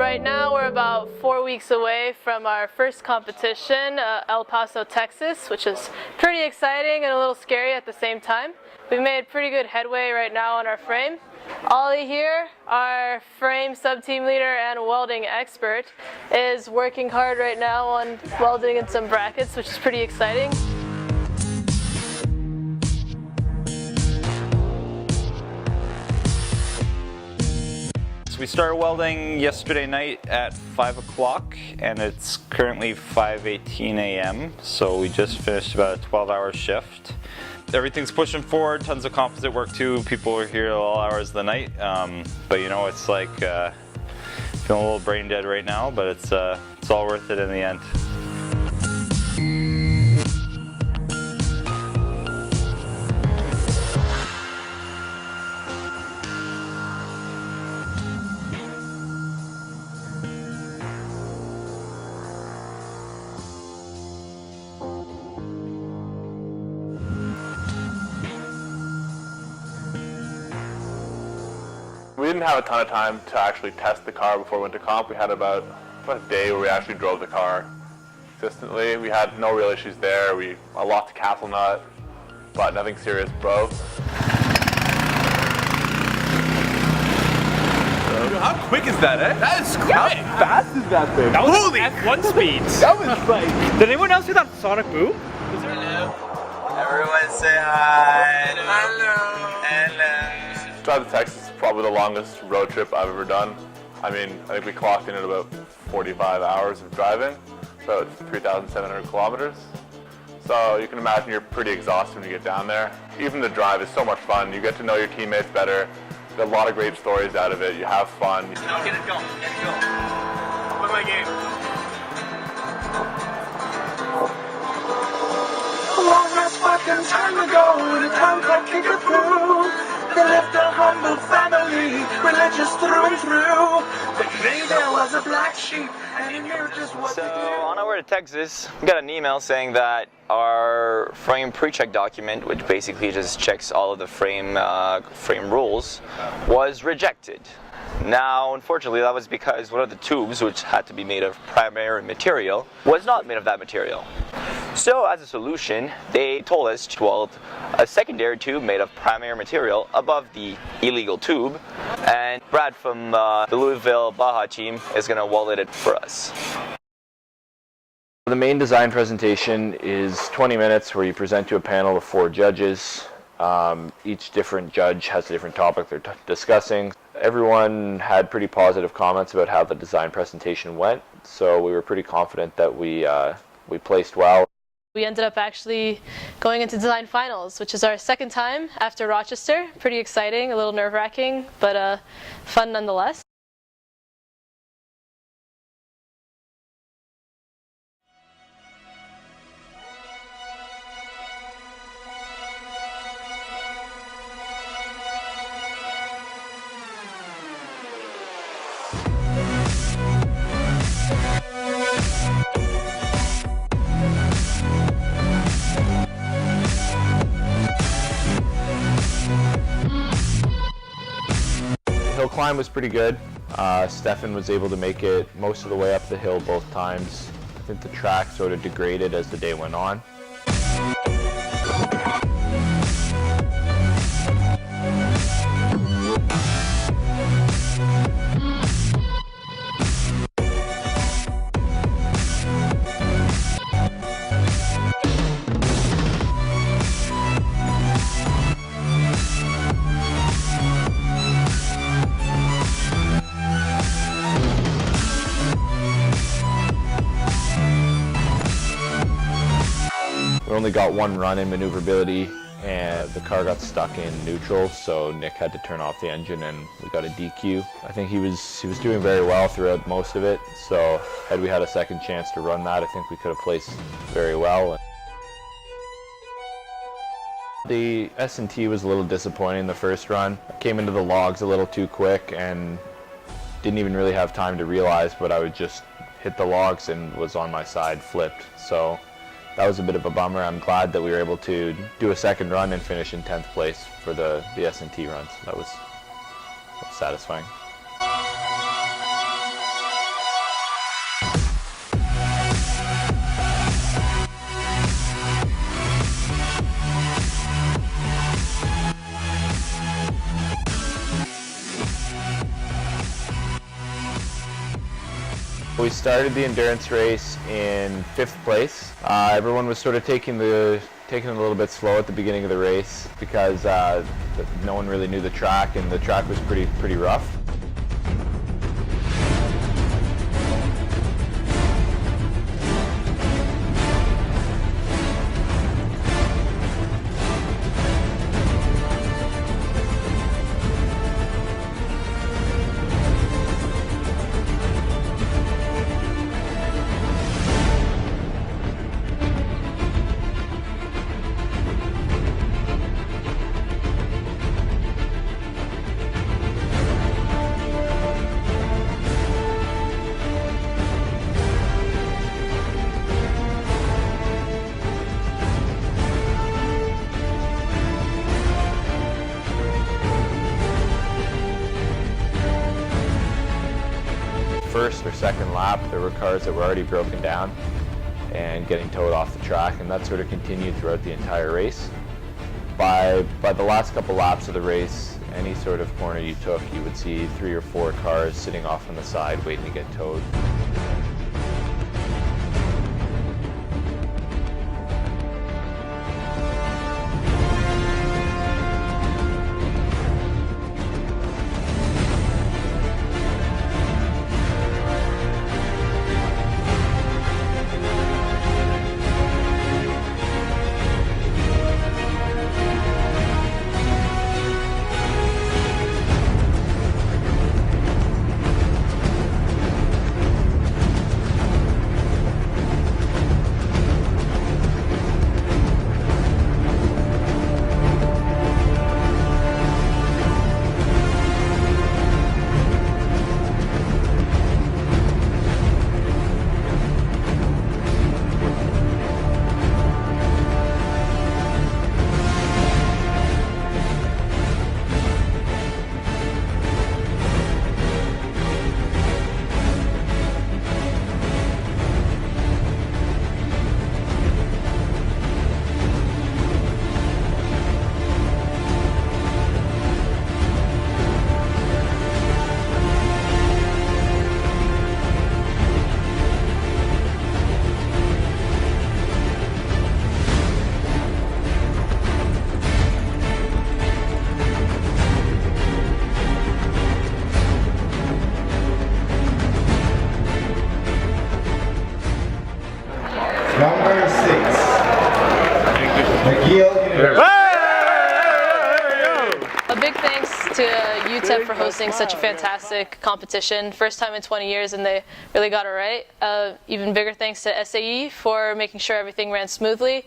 right now we're about 4 weeks away from our first competition, El Paso, Texas, which is pretty exciting and a little scary at the same time. We've made pretty good headway right now on our frame. Ollie here, our frame sub-team leader and welding expert, is working hard right now on welding in some brackets, which is pretty exciting. So we started welding yesterday night at 5 o'clock and it's currently 5:18 a.m. So we just finished about a 12-hour shift. Everything's pushing forward, tons of composite work too. People are here all hours of the night. But you know, it's like feeling a little brain dead right now, but it's all worth it in the end. We didn't have a ton of time to actually test the car before we went to comp. We had about a day where we actually drove the car consistently. We had no real issues there. I lost a capsule nut, but nothing serious broke. How quick is that, eh? That is quick! How fast is that thing? That was Holy F1 speeds! That was like... Did anyone else hear that sonic boom? Hello. Everyone say hi. Hello. Hello. Drive to Texas is probably the longest road trip I've ever done. I mean, I think we clocked in at about 45 hours of driving, about 3,700 kilometers. So you can imagine you're pretty exhausted when you get down there. Even the drive is so much fun. You get to know your teammates better. You get a lot of great stories out of it. You have fun. Get it going. Get it going. What's my game? A long ass fucking time ago, the time clock kicked it through. They left a humble family, religious through and through. But maybe there was a black sheep, and he knew just what to do. On our way to Texas, we got an email saying that our frame pre-check document, which basically just checks all of the frame rules, was rejected. Now, unfortunately, that was because one of the tubes, which had to be made of primary material, was not made of that material. So, as a solution, they told us to weld a secondary tube made of primary material above the illegal tube, and Brad from the Louisville Baja team is going to weld it for us. The main design presentation is 20 minutes where you present to a panel of 4 judges. Each different judge has a different topic they're discussing. Everyone had pretty positive comments about how the design presentation went, so we were pretty confident that we placed well. We ended up actually going into design finals, which is our second time after Rochester. Pretty exciting, a little nerve-wracking, but fun nonetheless. The hill climb was pretty good. Stefan was able to make it most of the way up the hill both times. I think the track sort of degraded as the day went on. We only got one run in maneuverability and the car got stuck in neutral, so Nick had to turn off the engine and we got a DQ. I think he was doing very well throughout most of it, so had we had a second chance to run that, I think we could have placed very well. The S&T was a little disappointing the first run. I came into the logs a little too quick and didn't even really have time to realize, but I would just hit the logs and was on my side flipped. So that was a bit of a bummer. I'm glad that we were able to do a second run and finish in 10th place for the S&T runs. That was satisfying. We started the endurance race in 5th place. Everyone was sort of taking it a little bit slow at the beginning of the race because no one really knew the track, and the track was pretty rough. First or second lap, there were cars that were already broken down and getting towed off the track, and that sort of continued throughout the entire race. By the last couple laps of the race, any sort of corner you took, you would see 3 or 4 cars sitting off on the side waiting to get towed. Number 6, McGill. A big thanks to UTEP for hosting such a fantastic competition. First time in 20 years, and they really got it right. Even bigger thanks to SAE for making sure everything ran smoothly.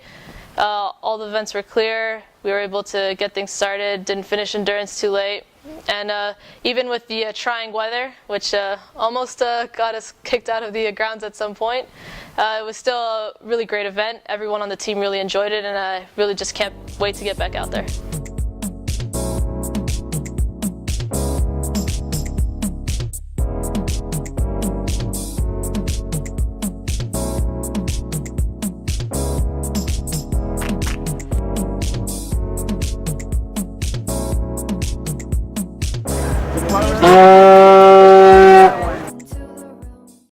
All the events were clear. We were able to get things started, didn't finish endurance too late. And even with the trying weather, which almost got us kicked out of the grounds at some point, it was still a really great event. Everyone on the team really enjoyed it, and I really just can't wait to get back out there. Number